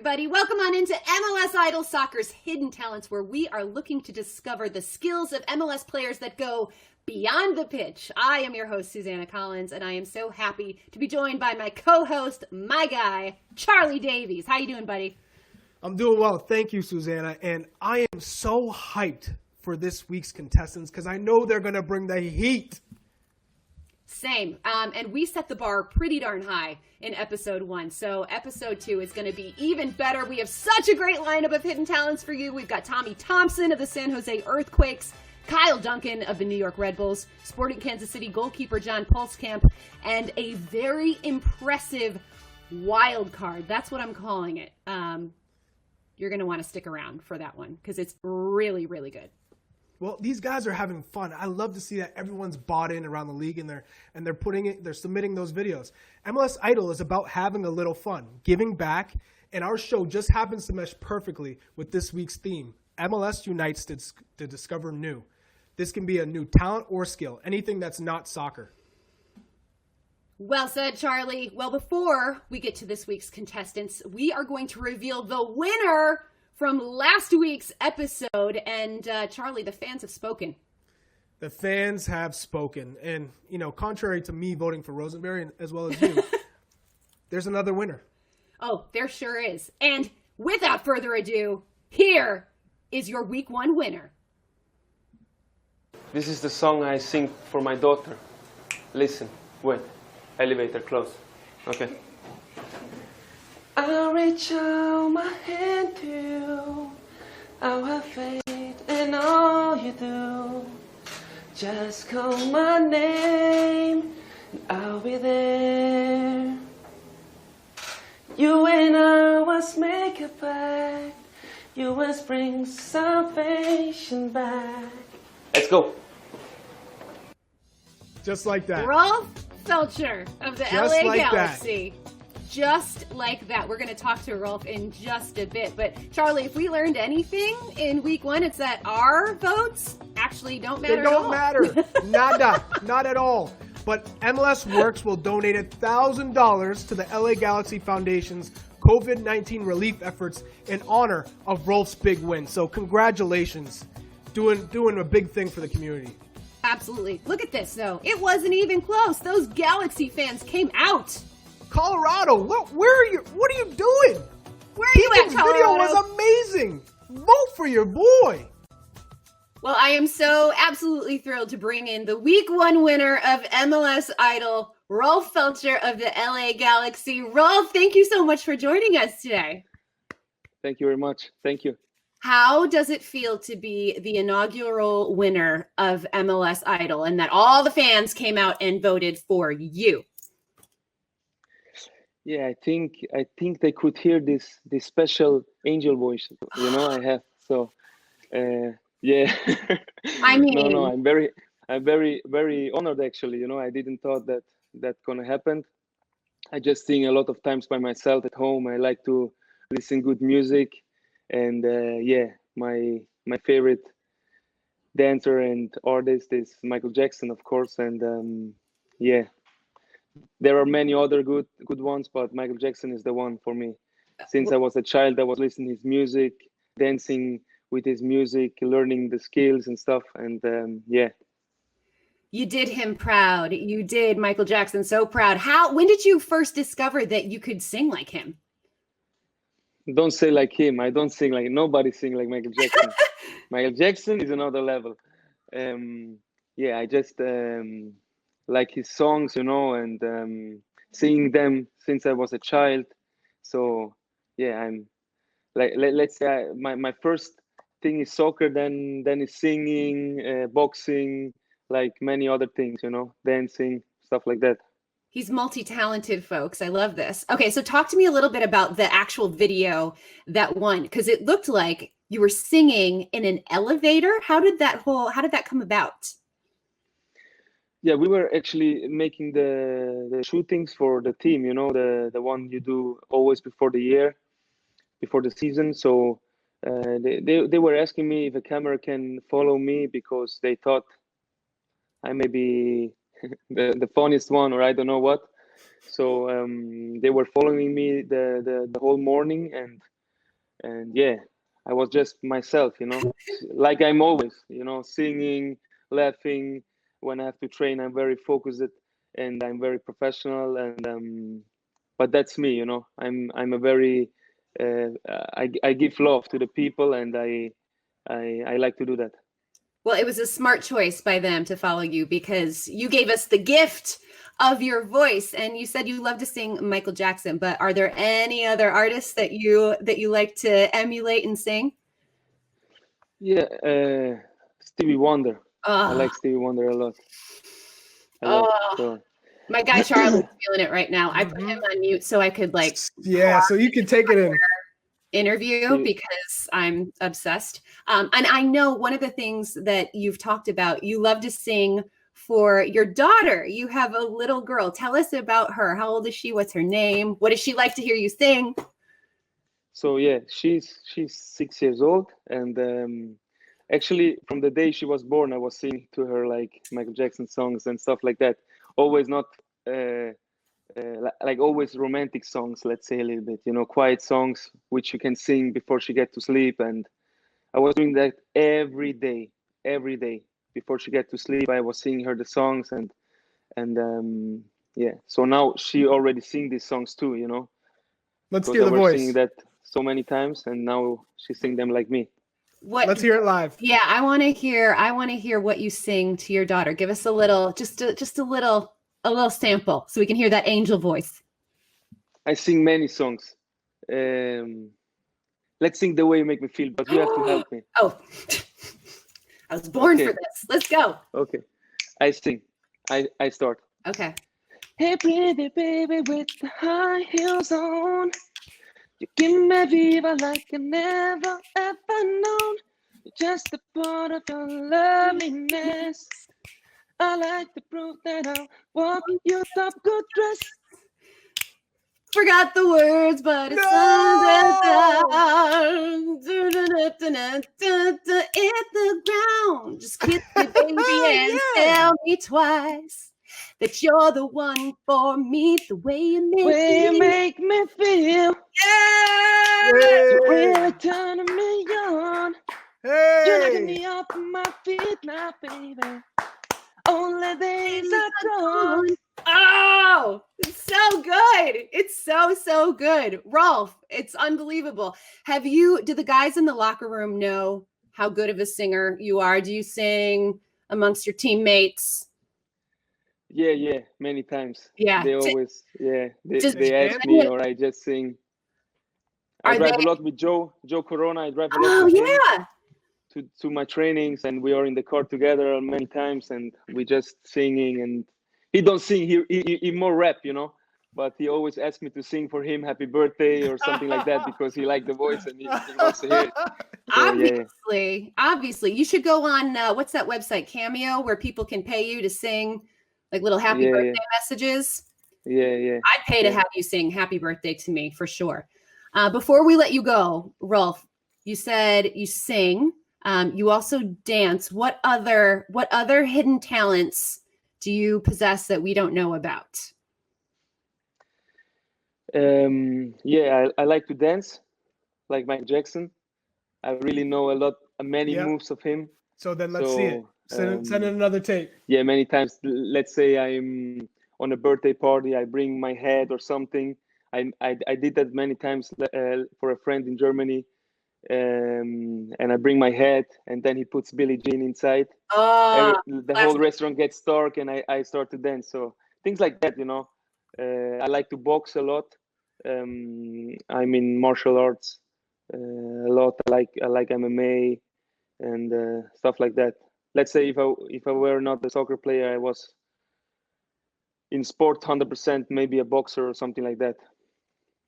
Everybody, welcome on into MLS Idol Soccer's Hidden Talents, where we are looking to discover the skills of MLS players that go beyond the pitch. I am your host, Susanna Collins, and I am so happy to be joined by my co-host, my guy, Charlie Davies. How you doing, buddy? I'm doing well. Thank you, Susanna. And I am so hyped for this week's contestants because I know they're going to bring the heat. Same. And we set the bar pretty darn high in episode 1. So episode 2 is going to be even better. We have such a great lineup of hidden talents for you. We've got Tommy Thompson of the San Jose Earthquakes, Kyle Duncan of the New York Red Bulls, Sporting Kansas City goalkeeper John Pulskamp, and a very impressive wild card. That's what I'm calling it. You're going to want to stick around for that one because it's really, really good. Well, these guys are having fun. I love to see that everyone's bought in around the league and they're submitting those videos. MLS Idol is about having a little fun, giving back, and our show just happens to mesh perfectly with this week's theme. MLS unites to discover new. This can be a new talent or skill, anything that's not soccer. Well said, Charlie. Well, before we get to this week's contestants, we are going to reveal the winner from last week's episode. And Charlie, the fans have spoken. The fans have spoken. And, contrary to me voting for Rosenberry as well as you, there's another winner. Oh, there sure is. And without further ado, here is your week 1 winner. This is the song I sing for my daughter. Listen, wait. Elevator, close. Okay. I reach out my hand to you. I'll have faith in all you do. Just call my name and I'll be there. You and I was make a pact. You must bring salvation back. Let's go. Just like that. Rolf Feltscher of the Just LA like Galaxy. Just like that. We're going to talk to Rolf in just a bit. But Charlie, if we learned anything in week 1, it's that our votes actually don't matter They at don't all. matter. Nada. Not at all. But MLS Works will donate $1,000 to the LA Galaxy Foundation's COVID-19 relief efforts in honor of Rolf's big win. So congratulations. Doing a big thing for the community. Absolutely. Look at this, though. It wasn't even close. Those Galaxy fans came out. Colorado, where are you? What are you doing? Where are you at, This Colorado? video was amazing. Vote for your boy. Well, I am so absolutely thrilled to bring in the week 1 winner of MLS Idol, Rolf Feltscher of the LA Galaxy. Rolf, thank you so much for joining us today. Thank you very much. Thank you. How does it feel to be the inaugural winner of MLS Idol and that all the fans came out and voted for you? Yeah, I think they could hear this special angel voice, I have. So, yeah. I mean, no, I'm very, very honored actually. I didn't thought that gonna happen. I just sing a lot of times by myself at home. I like to listen good music, and my favorite dancer and artist is Michael Jackson, of course, and there are many other good ones, but Michael Jackson is the one for me. Since I was a child, I was listening to his music, dancing with his music, learning the skills and stuff. And You did him proud. You did Michael Jackson so proud. When did you first discover that you could sing like him? Don't say like him. I don't sing like nobody sing like Michael Jackson. Michael Jackson is another level. I just like his songs, and singing them since I was a child. So I'm like, let's say my first thing is soccer, then is singing, boxing, like many other things, dancing, stuff like that. He's multi-talented, folks. I love this. Okay, so talk to me a little bit about the actual video that won, because it looked like you were singing in an elevator. How did that come about? Yeah, we were actually making the shootings for the team, the one you do always before the season. So they were asking me if a camera can follow me because they thought I may be the funniest one, or I don't know what. So they were following me the whole morning, and yeah, I was just myself, like I'm always, singing, laughing. When I have to train, I'm very focused and I'm very professional. And but that's me, I'm a very I give love to the people, and I like to do that. Well, it was a smart choice by them to follow you because you gave us the gift of your voice, and you said you love to sing Michael Jackson. But are there any other artists that you like to emulate and sing? Yeah, Stevie Wonder. I Oh, like Stevie Wonder a lot. A lot. oh. So My guy Charlie's feeling it right now. I put him on mute so I could Yeah, so you can take it in. interview because I'm obsessed. And I know one of the things that you've talked about, you love to sing for your daughter. You have a little girl. Tell us about her. How old is she? What's her name? What does she like to hear you sing? So yeah, she's 6 years old, and actually from the day she was born, I was singing to her like Michael Jackson songs and stuff like that. Always not like always romantic songs, let's say a little bit, quiet songs which you can sing before she get to sleep. And I was doing that every day before she get to sleep. I was singing her the songs, and yeah. So now she already sing these songs too, Let's because hear I the was voice. singing that so many times, and now she sing them like me. Let's hear it live. Yeah, I want to hear what you sing to your daughter. Give us a little, just a little sample so we can hear that angel voice. I sing many songs. Let's sing The Way You Make Me Feel, but you have to help me. Oh, I was born Okay. for this. Let's go. Okay, I sing. I start. Okay. Hey, pretty baby with the high heels on, you give me viva like I never ever known. You're just a part of your loveliness. I like to prove that I'll walk you top good dress. Forgot the words, but it's hit the ground. Just kiss me, baby, and tell me twice that you're the one for me. The way you make me feel. Yeah. You're really turning me on. You're knocking Hey! me off my feet now, baby. Only days are gone. Oh, it's so good. It's so good. Rolf, it's unbelievable. Do the guys in the locker room know how good of a singer you are? Do you sing amongst your teammates? Yeah, many times. Yeah. They always, Just- they ask me, or I just sing. I Are drive they- a lot with Joe Corona. I drive a lot Oh, with him yeah. to my trainings, and we are in the car together many times, and we just singing. And he don't sing, he more rap, but he always asks me to sing for him Happy Birthday or something like that, because he liked the voice and he wants to hear it. So, Obviously, you should go on what's that website, Cameo, where people can pay you to sing like little happy birthday messages. Yeah. I'd pay to have you sing happy birthday to me for sure. Before we let you go, Rolf, you said you sing. You also dance. What other hidden talents do you possess that we don't know about? I like to dance like Michael Jackson. I really know many moves of him. So then let's see it. Send in another tape. Yeah, many times. Let's say I'm on a birthday party, I bring my head or something. I did that many times for a friend in Germany, and I bring my head, and then he puts Billie Jean inside. The whole restaurant gets dark, and I start to dance. So things like that, I like to box a lot. I'm in martial arts a lot. I like MMA and stuff like that. Let's say if I were not a soccer player, I was in sport 100%, maybe a boxer or something like that.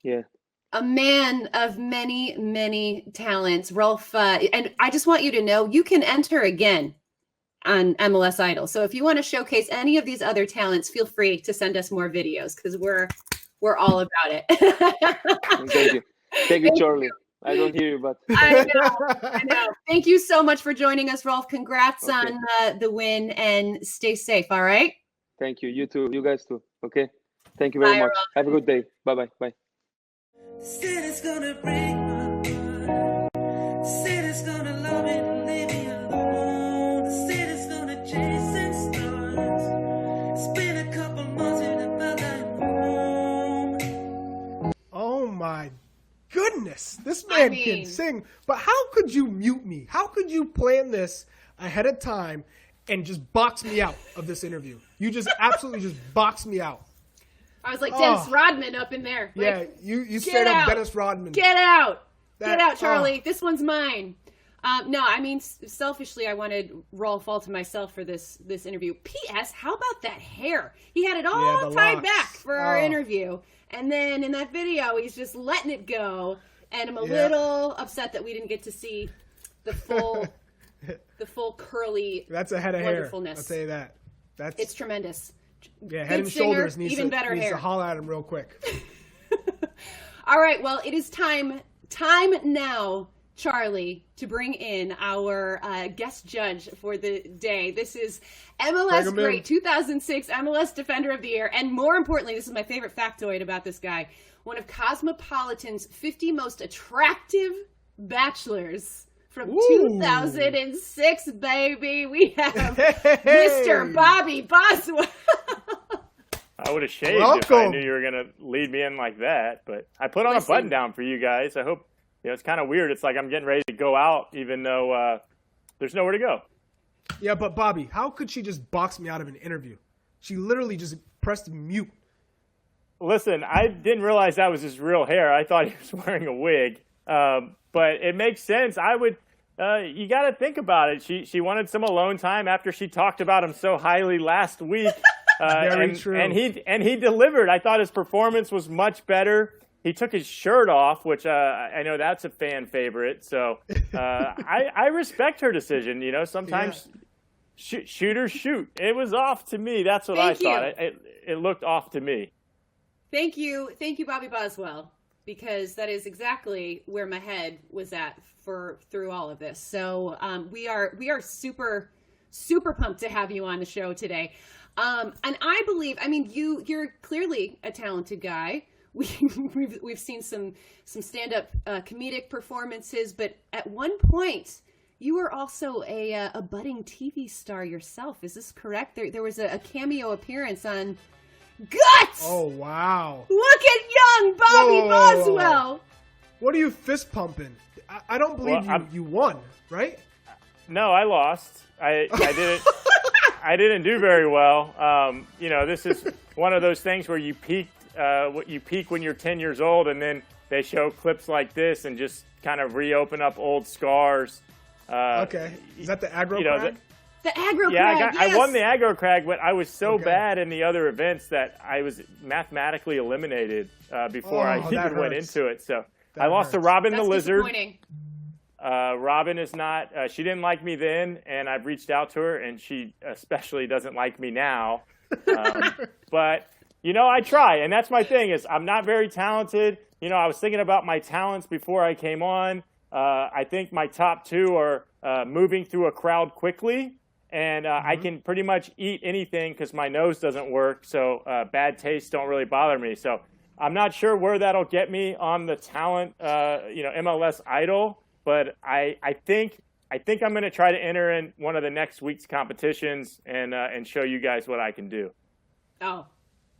Yeah. A man of many, many talents, Rolf. And I just want you to know you can enter again on MLS Idol. So if you want to showcase any of these other talents, feel free to send us more videos because we're all about it. Thank you, Charlie. I don't hear you, but I know. Thank you so much for joining us, Rolf. Congrats on the win, and stay safe. All right. Thank you. You too. You guys too. Okay. Thank you very Bye, much. Rolf. Have a good day. Bye-bye. Bye. Said it's gonna break my heart. Said it's gonna love me and leave me alone. Said it's gonna chase and stars. It's been a couple months and about I'm home. Oh my goodness, this man can sing. But how could you mute me? How could you plan this ahead of time and just box me out of this interview? You just absolutely just boxed me out. I was like Dennis Rodman up in there. Yeah, Like, you straight up Dennis Rodman. Get out. That- Get out, Charlie. This one's mine. No, I mean, selfishly, I wanted Rolf Feltscher myself for this interview. P.S. How about that hair? He had it all the tied locks. back for our interview. And then in that video, he's just letting it go. And I'm a little upset that we didn't get to see the full curly That's a head of hair. wonderfulness. I'll tell you that. It's tremendous. Yeah, Head Good and singer, Shoulders needs even to, better needs hair. to holler at him real quick. All right, well, it is time now, Charlie, to bring in our guest judge for the day. This is MLS great 2006 MLS Defender of the Year, and more importantly, this is my favorite factoid about this guy, one of Cosmopolitan's 50 most attractive bachelors from 2006, baby. We have Mr. Bobby Boswell. I would have shaved if I knew you were going to lead me in like that, but I put on a button down for you guys. I hope, it's kind of weird. It's like I'm getting ready to go out even though there's nowhere to go. Yeah, but Bobby, how could she just box me out of an interview? She literally just pressed mute. Listen, I didn't realize that was his real hair. I thought he was wearing a wig. But it makes sense. I would, you got to think about it. She wanted some alone time after she talked about him so highly last week. Very true. And he delivered. I thought his performance was much better. He took his shirt off, which I know that's a fan favorite. So I respect her decision. Sometimes shooters shoot. It was off to me. That's what I thought. It looked off to me. Thank you, Bobby Boswell. Because that is exactly where my head was at through all of this. So we are super pumped to have you on the show today. And I believe, you're clearly a talented guy. We've seen some stand-up comedic performances, but at one point you were also a budding TV star yourself. Is this correct? There was a cameo appearance on Guts! Oh, wow. Look at young Bobby Boswell. What are you fist pumping? I don't believe you won, right? No, I lost. I didn't. I didn't do very well. This is one of those things where you peak when you're 10 years old, and then they show clips like this and just kind of reopen up old scars. Okay, is that the aggro crag? The aggro crag, yes. I won the aggro crag, but I was so bad in the other events that I was mathematically eliminated before I even went into it. So I lost to Robin the Lizard. Robin is not, she didn't like me then, and I've reached out to her, and she especially doesn't like me now. But, I try, and that's my thing is I'm not very talented. I was thinking about my talents before I came on. I think my top two are moving through a crowd quickly. And I can pretty much eat anything because my nose doesn't work, so bad tastes don't really bother me. So I'm not sure where that'll get me on the talent, MLS Idol. But I think I'm going to try to enter in one of the next week's competitions and show you guys what I can do. Oh,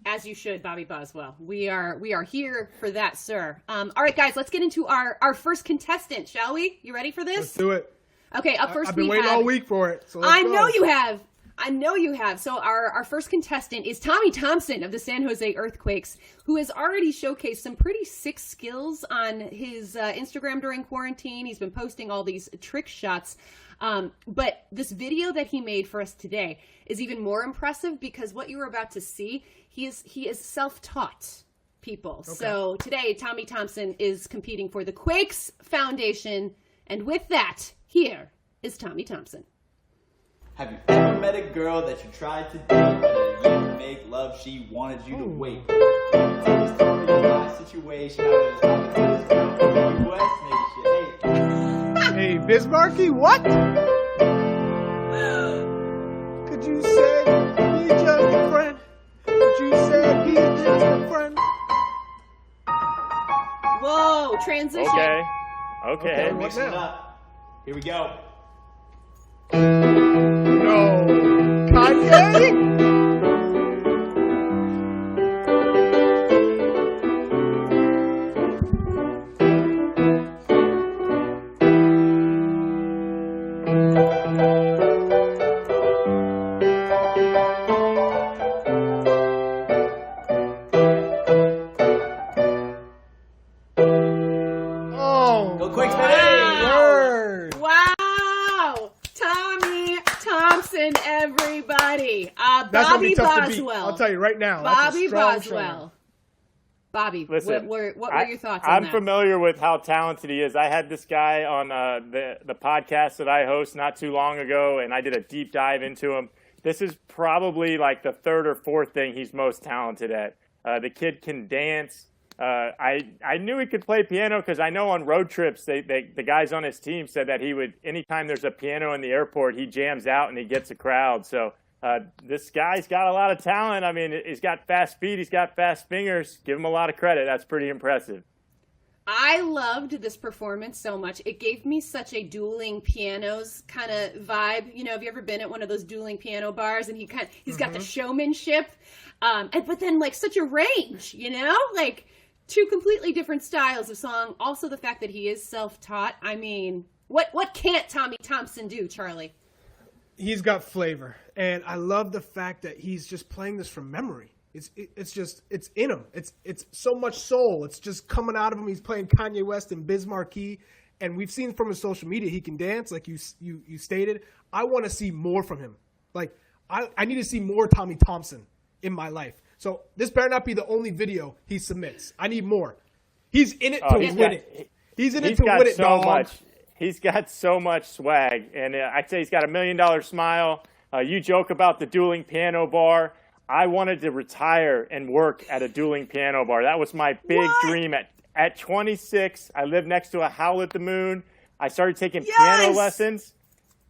as you should, Bobby Boswell. We are here for that, sir. All right, guys, let's get into our first contestant, shall we? You ready for this? Let's do it. Okay, up first I've been waiting all week for it. So I know you have. So our first contestant is Tommy Thompson of the San Jose Earthquakes, who has already showcased some pretty sick skills on his Instagram during quarantine. He's been posting all these trick shots. But this video that he made for us today is even more impressive because what you were about to see, he is self-taught, people. Okay. So today, Tommy Thompson is competing for the Quakes Foundation. And with that, here is Tommy Thompson. Have you ever met a girl that you tried to date, but when you make love, she wanted you to wait? Tell the story of my situation. I was talking to this girl from the West Nation. Hey, Bismarcky, what? Could you say he just a friend? Could you say he He's just a friend. Whoa, transition. Okay. Mix it up. Here we go. No. Kanye? Bobby Boswell. I'll tell you right now. Bobby Boswell. Bobby, listen, what were your thoughts on I'm that? familiar with how talented he is. I had this guy on the podcast that I host not too long ago, and I did a deep dive into him. This is probably like the third or fourth thing he's most talented at. The kid can dance. I knew he could play piano because I know on road trips, the guys on his team said that he would, anytime there's a piano in the airport, he jams out and he gets a crowd. So this guy's got a lot of talent. I mean, he's got fast feet. He's got fast fingers. Give him a lot of credit. That's pretty impressive. I loved this performance so much. It gave me such a dueling pianos kind of vibe. You know, have you ever been at one of those dueling piano bars? And he's got the showmanship, but then like such a range. You know, like two completely different styles of song. Also, the fact that he is self-taught. I mean, what can't Tommy Thompson do, Charlie? He's got flavor, and I love the fact that he's just playing this from memory. It's in him. It's so much soul. It's just coming out of him. He's playing Kanye West and Biz Markie, and we've seen from his social media he can dance, like you stated. I want to see more from him. Like I need to see more Tommy Thompson in my life. So this better not be the only video he submits. I need more. He's in it to win it. He's in it to win it, dog. He's got so much swag, and I'd say he's got $1 million smile. You joke about the dueling piano bar. I wanted to retire and work at a dueling piano bar. That was my big dream. At 26, I lived next to a Howl at the Moon. I started taking piano lessons.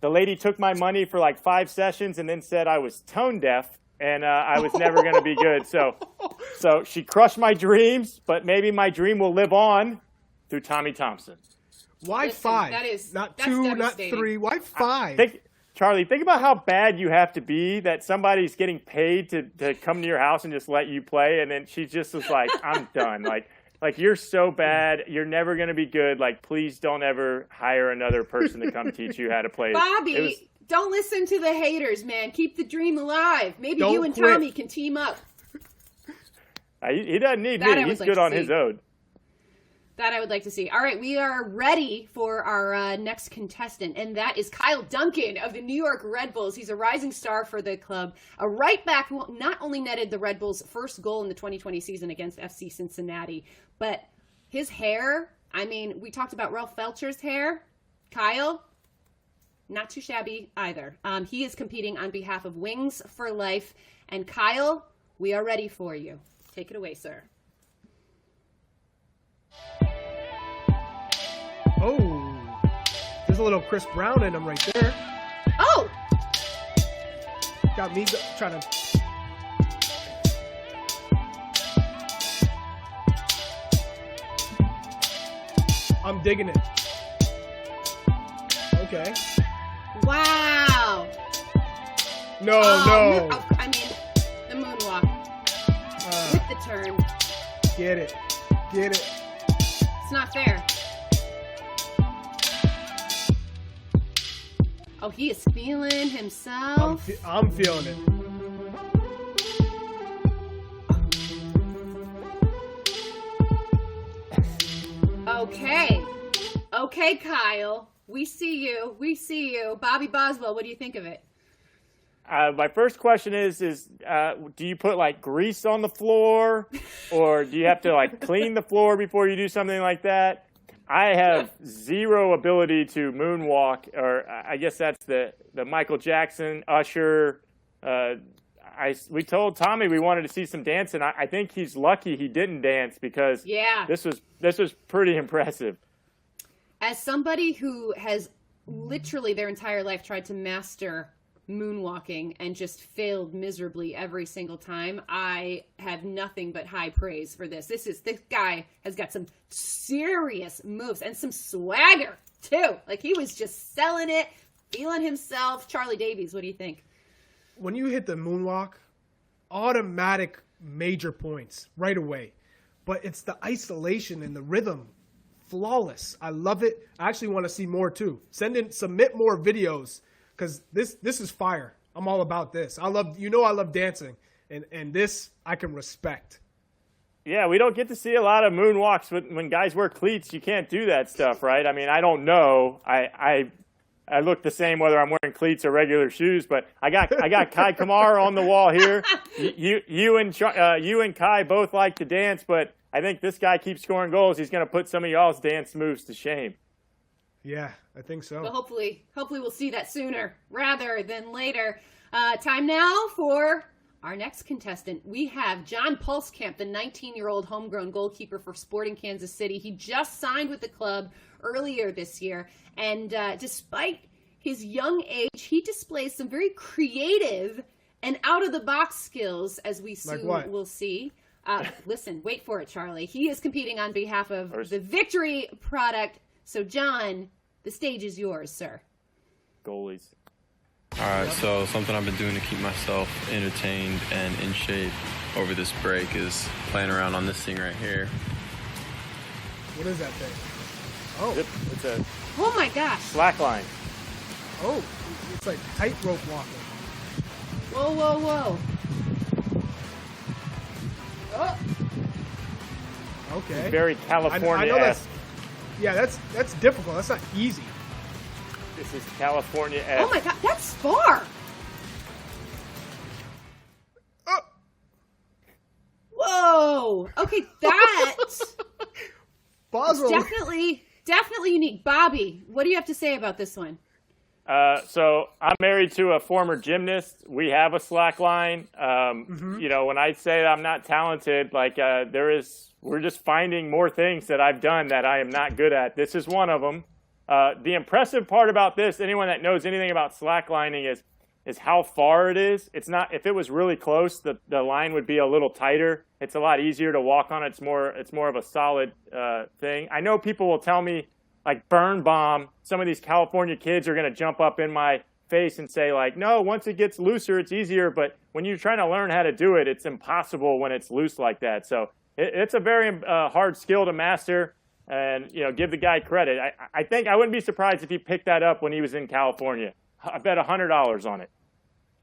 The lady took my money for like 5 sessions and then said I was tone deaf and I was never going to be good. So she crushed my dreams, but maybe my dream will live on through Tommy Thompson. Why 5? Not 2, not 3. Why 5? Charlie, think about how bad you have to be that somebody's getting paid to come to your house and just let you play, and then she just was like, I'm done. Like you're so bad, you're never going to be good. Like, please don't ever hire another person to come teach you how to play. Bobby, don't listen to the haters, man. Keep the dream alive. Maybe you and quit. Tommy can team up. He doesn't need me. He's good on his own. That I would like to see. All right, we are ready for our next contestant, and that is Kyle Duncan of the New York Red Bulls. He's a rising star for the club, a right back who not only netted the Red Bulls' first goal in the 2020 season against FC Cincinnati, but his hair, I mean, we talked about Rolf Feltscher's hair. Kyle, not too shabby either. He is competing on behalf of Wings for Life, and Kyle, we are ready for you. Take it away, sir. Oh, there's a little Chris Brown in him right there. Oh! Got me trying to... I'm digging it. Okay. Wow! No. I mean, the moonwalk. With the turn. Get it. It's not fair. Oh, he is feeling himself. I'm feeling it. Okay, Kyle. We see you. Bobby Boswell, what do you think of it? My first question is do you put like grease on the floor, or do you have to like clean the floor before you do something like that? I have zero ability to moonwalk, or I guess that's the Michael Jackson, Usher. We told Tommy we wanted to see some dancing. I think he's lucky he didn't dance because this was pretty impressive. As somebody who has literally their entire life tried to master moonwalking and just failed miserably every single time, I have nothing but high praise for this. This guy has got some serious moves and some swagger too. Like, he was just selling it, feeling himself. Charlie Davies, what do you think? When you hit the moonwalk, automatic major points right away. But it's the isolation and the rhythm. Flawless. I love it. I actually want to see more too. Submit more videos, because this is fire. I'm all about this. I love dancing, and this I can respect. Yeah, we don't get to see a lot of moonwalks when guys wear cleats. You can't do that stuff, right? I mean, I don't know. I look the same whether I'm wearing cleats or regular shoes, but I got Kai Kamar on the wall here. You and Kai both like to dance, but I think this guy keeps scoring goals. He's going to put some of y'all's dance moves to shame. Yeah, I think so. Well, hopefully we'll see that sooner rather than later. Time now for our next contestant. We have John Pulskamp, the 19-year-old homegrown goalkeeper for Sporting Kansas City. He just signed with the club earlier this year, and despite his young age, he displays some very creative and out-of-the-box skills, as we soon will see. Listen, wait for it, Charlie. He is competing on behalf of the Victory product. So, John, the stage is yours, sir. Goalies. All right, so something I've been doing to keep myself entertained and in shape over this break is playing around on this thing right here. What is that thing? Oh. It's a Oh my gosh. slack line. Oh, it's like tightrope walking. Whoa, whoa, whoa. Oh. Okay. It's very California-esque. I know that's difficult. That's not easy. This is California-esque. Oh my God, that's far. Whoa. Okay, that's Boswell. definitely unique. Bobby, what do you have to say about this one? So I'm married to a former gymnast. We have a slack line. You know, when I say I'm not talented, like we're just finding more things that I've done that I am not good at. This is one of them. The impressive part about this, anyone that knows anything about slacklining, is how far it is. It's not, if it was really close, the line would be a little tighter. It's a lot easier to walk on. It's more of a solid thing. I know people will tell me, like, burn bomb, some of these California kids are going to jump up in my face and say, like, no, once it gets looser, it's easier. But when you're trying to learn how to do it, it's impossible when it's loose like that. So it's a very hard skill to master. And, you know, give the guy credit. I think I wouldn't be surprised if he picked that up when he was in California. I bet $100 on it.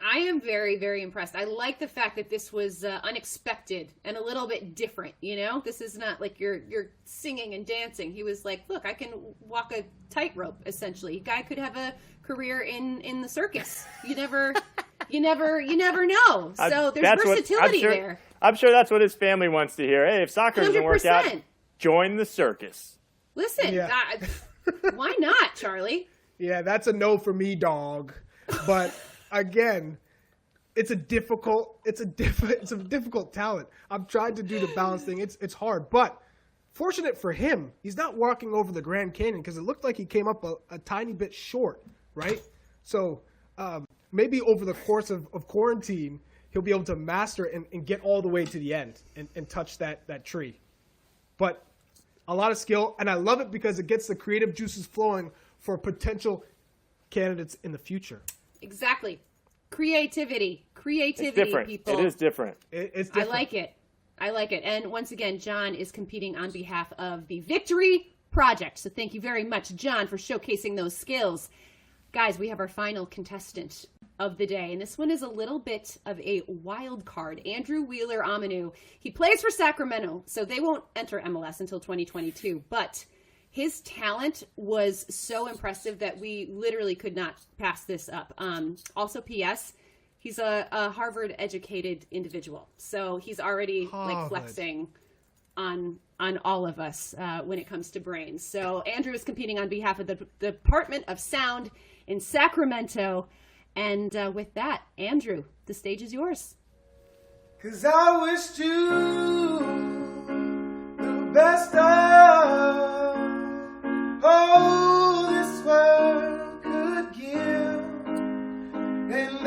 I am very, very impressed. I like the fact that this was unexpected and a little bit different, you know? This is not like you're singing and dancing. He was like, look, I can walk a tightrope, essentially. A guy could have a career in the circus. You never know. So there's versatility there. I'm sure that's what his family wants to hear. Hey, if soccer doesn't work out, join the circus. Listen, why not, Charlie? Yeah, that's a no for me, dog. But again, it's a difficult talent. I've tried to do the balance thing. It's hard, but fortunate for him, he's not walking over the Grand Canyon, because it looked like he came up a tiny bit short, right? So maybe over the course of quarantine, he'll be able to master and get all the way to the end and touch that tree. But a lot of skill, and I love it because it gets the creative juices flowing for potential candidates in the future. Exactly. Creativity, it's different. people. It is different. It's different. I like it. And once again, John is competing on behalf of the Victory Project. So thank you very much, John, for showcasing those skills. Guys, we have our final contestant of the day, and this one is a little bit of a wild card. Andrew Wheeler-Omiunu. He plays for Sacramento, so they won't enter MLS until 2022, but his talent was so impressive that we literally could not pass this up. Also, P.S., he's a Harvard-educated individual, so he's already like flexing on all of us when it comes to brains. So Andrew is competing on behalf of the Department of Sound in Sacramento. And with that, Andrew, the stage is yours. 'Cause I wish you the best of all this world could give, and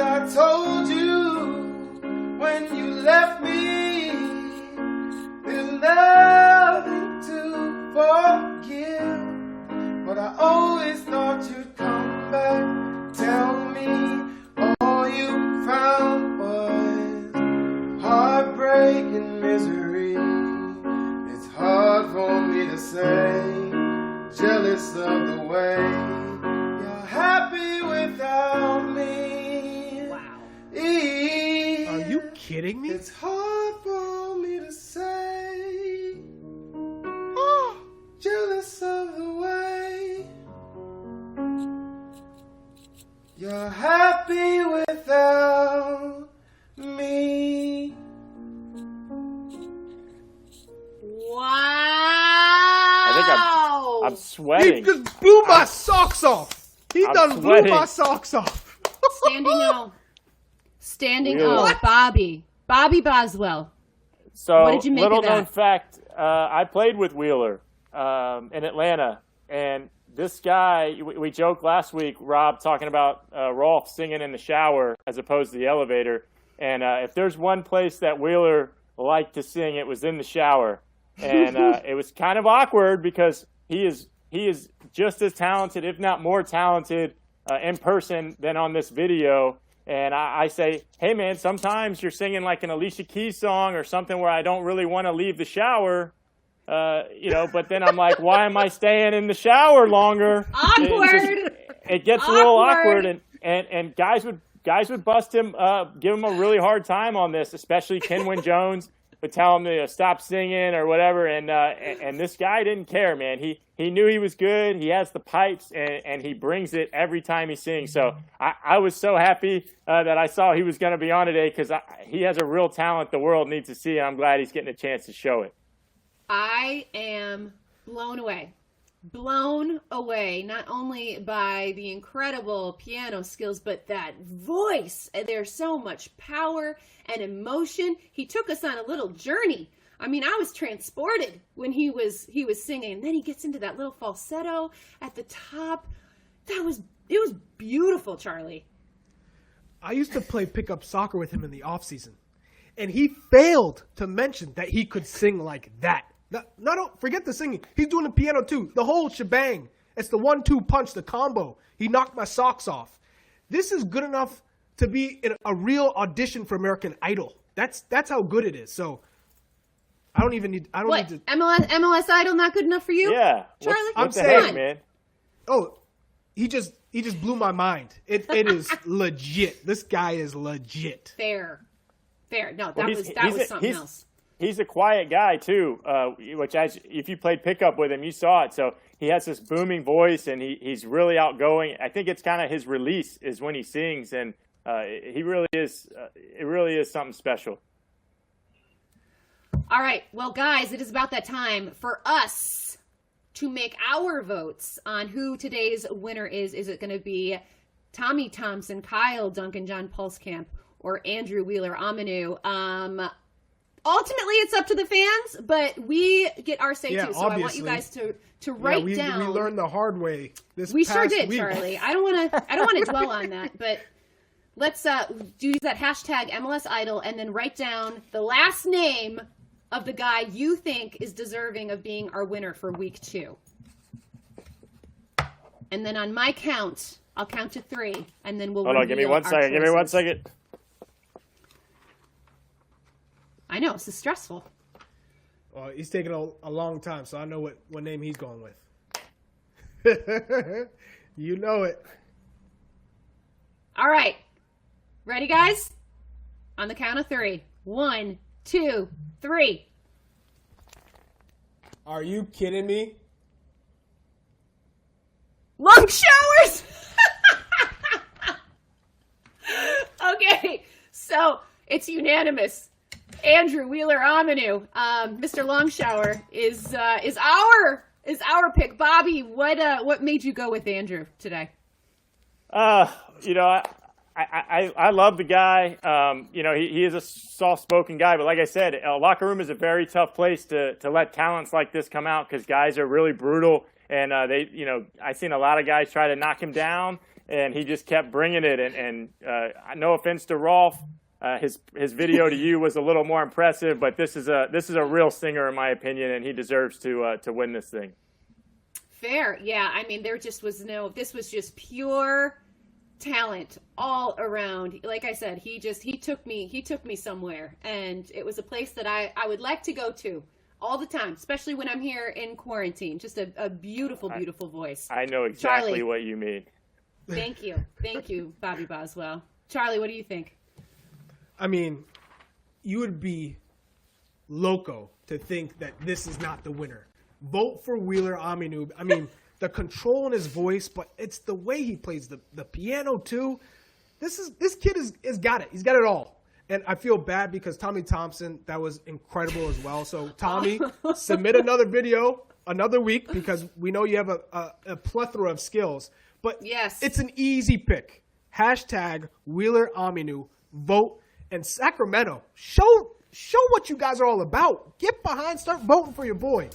say, jealous of the way you're happy without me. Wow. Are you kidding me? It's hard for me to say, jealous of the way you're happy without me. Wow. I think I'm He sweating. just blew my socks off. He I'm done sweating. blew my socks off. Standing O. Standing Wheeler. O. What? Bobby Boswell. So, What did you make of little that? known fact, I played with Wheeler in Atlanta, and this guy, we joked last week, Rob, talking about Rolf singing in the shower as opposed to the elevator, and if there's one place that Wheeler liked to sing, it was in the shower, and it was kind of awkward because he is just as talented, if not more talented, in person than on this video. And I say, hey, man, sometimes you're singing like an Alicia Keys song or something where I don't really want to leave the shower, but then I'm like, why am I staying in the shower longer? Awkward. It gets a little awkward, and guys would bust him, give him a really hard time on this, especially Kenwin Jones would tell him to stop singing or whatever, and this guy didn't care, man. He knew he was good. He has the pipes, and he brings it every time he sings. So I was so happy that I saw he was going to be on today because he has a real talent the world needs to see, and I'm glad he's getting a chance to show it. I am blown away. Blown away, not only by the incredible piano skills, but that voice. There's so much power and emotion. He took us on a little journey. I mean, I was transported when he was singing. And then he gets into that little falsetto at the top. It was beautiful, Charlie. I used to play pickup soccer with him in the off season, and he failed to mention that he could sing like that. Don't forget the singing. He's doing the piano too. The whole shebang. It's the 1-2 punch, the combo. He knocked my socks off. This is good enough to be in a real audition for American Idol. That's how good it is. So I don't need to. MLS Idol not good enough for you? Yeah, Charlie. I'm I'm saying, saying, man. Oh, he just blew my mind. It is legit. This guy is legit. Fair. No, that Well, was something else. He's a quiet guy too, which if you played pickup with him, you saw it. So he has this booming voice, and he's really outgoing. I think it's kind of his release is when he sings, and he really is. It really is something special. All right, well, guys, it is about that time for us to make our votes on who today's winner is. Is it going to be Tommy Thompson, Kyle, Duncan, John Pulskamp, or Andrew Wheeler-Omiunu? Ultimately, it's up to the fans, but we get our say too. So obviously. I want you guys to write down. We learned the hard way we past sure did, week. Charlie. I don't want to dwell on that, but let's use that hashtag MLS Idol and then write down the last name of the guy you think is deserving of being our winner for week 2. And then on my count, I'll count to 3, and then we'll. Hold on, give me 1 second. Give me 1 second. I know, this is stressful. Well, he's taking a long time, so I know what name he's going with. You know it. All right. Ready, guys? On the count of 3. 1, 2, 3. Are you kidding me? Long showers! Okay, so it's unanimous. Andrew Wheeler-Omiunu, Mr. Longshower is our pick. Bobby, what made you go with Andrew today? I love the guy. He is a soft-spoken guy, but like I said, a locker room is a very tough place to let talents like this come out because guys are really brutal, and I've seen a lot of guys try to knock him down, and he just kept bringing it. And no offense to Rolf. His video to you was a little more impressive, but this is a real singer in my opinion, and he deserves to win this thing. Fair, yeah. I mean, this was just pure talent all around. Like I said, he took me somewhere, and it was a place that I would like to go to all the time, especially when I'm here in quarantine. Just a beautiful, beautiful voice. I know exactly Charlie, what you mean. Thank you, Bobby Boswell. Charlie, what do you think? I mean, you would be loco to think that this is not the winner. Vote for Wheeler-Omiunu. I mean, the control in his voice, but it's the way he plays the piano too. This kid is got it. He's got it all. And I feel bad because Tommy Thompson, that was incredible as well. So Tommy, submit another video another week because we know you have a plethora of skills. But yes, it's an easy pick. Hashtag Wheeler-Omiunu. Vote. And Sacramento, show what you guys are all about. Get behind, start voting for your boy.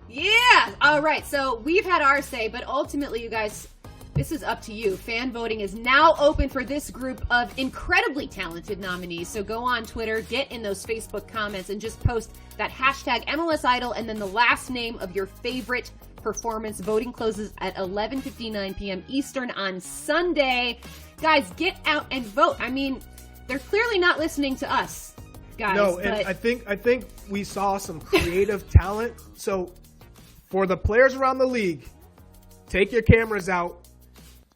Yeah. All right. So we've had our say, but ultimately, you guys, this is up to you. Fan voting is now open for this group of incredibly talented nominees. So go on Twitter, get in those Facebook comments, and just post that hashtag MLS Idol and then the last name of your favorite performance. Voting closes at 11:59 p.m. Eastern on Sunday. Guys, get out and vote. I mean, they're clearly not listening to us, guys. No, and I think we saw some creative talent. So for the players around the league, take your cameras out,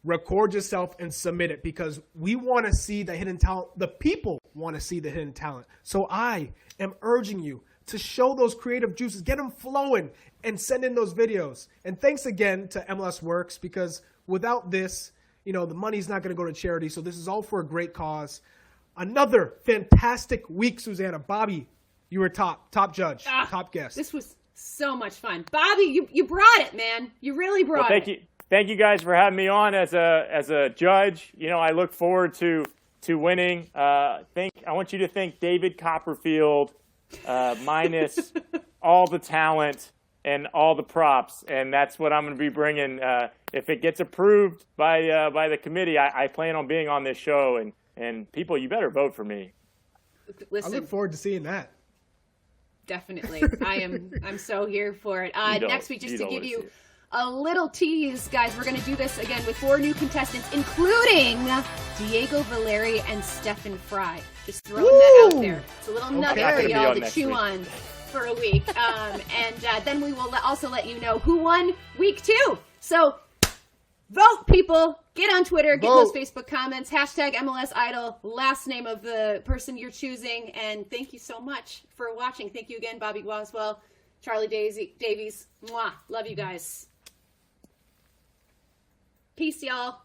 record yourself, and submit it because we want to see the hidden talent. The people want to see the hidden talent. So I am urging you to show those creative juices, get them flowing, and send in those videos. And thanks again to MLS Works because without this, the money's not going to go to charity. So this is all for a great cause. Another fantastic week, Susanna. Bobby, you were top judge, top guest. This was so much fun. Bobby, you brought it, man. You really brought it. Thank you guys for having me on as a judge. I look forward to winning. I want you to think David Copperfield minus all the talent and all the props, and that's what I'm going to be bringing. If it gets approved by the committee, I plan on being on this show. And people, you better vote for me. Listen, I look forward to seeing that. Definitely. I'm so here for it. Next week, just to give you a little tease, guys, we're going to do this again with 4 new contestants, including Diego Valeri and Stefan Fry. Just throwing that out there. It's a little nugget for y'all to chew on for a week. And then we will also let you know who won week 2. So vote, people. Get on Twitter, get in those Facebook comments, hashtag MLS Idol, last name of the person you're choosing. And thank you so much for watching. Thank you again, Bobby Boswell, Charlie Davies. Mwah. Love you guys. Peace, y'all.